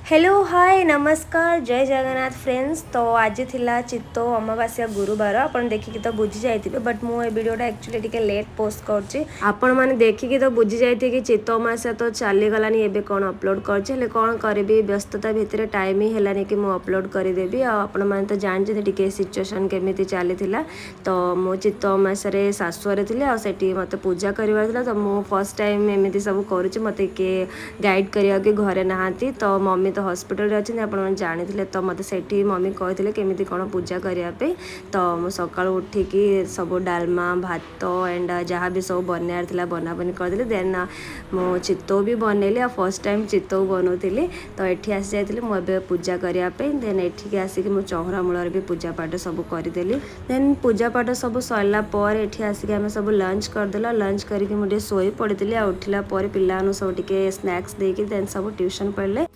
Hello hi नमस्कार जय Jagannath friends. तो आज थिला चित्तौ अमावास्या गुरुवार आपन देखिकी तो बुझी जाइथिबे बट मु ए वीडियोटा एक्चुअली टिके लेट पोस्ट करछि। आपन माने देखिकी तो बुझी जाइथिबे कि चित्तौ अमावास्या तो चली गलानी एबे कोन अपलोड करछि ले कोन करबी व्यस्तता भितरे टाइम ही हेलानी कि मु अपलोड करि देबी। आ आपन माने तो जानछि टिके सिचुएशन केमिति चलीथिला। तो मु चित्तौ अमावास्या रे सासुरे थिले आ सेठी मते पूजा करिवार थिला। तो मु फर्स्ट टाइम एमिति सब करूछि मते के गाइड करिया कि घरे नाहांती। तो मम्मी तो हॉस्पिटल अच्छे आपने जानी तो मत से मम्मी कहते केमी कौन पूजा करने। तो मु सका उठिकी सब डालमा भात एंड जहाँ भी सब बनार बनाबनी करदेली। देन मु चित्तौ भी बनैली फर्स्ट टाइम चित्तौ बनौली। तो ये आसी जाइए मुझे पूजा करने। देन एठिक आसिक मु चौरा मूल भी पूजा पाठ सब करदेली। देन पूजा पाठ सब सरला ये आसिक आम सब लंच करदेला। लंच करके मुझे शोई पड़ी उठिला पिला सब टे स्नैक्स देकी देन सब ट्यूशन पढ़ले।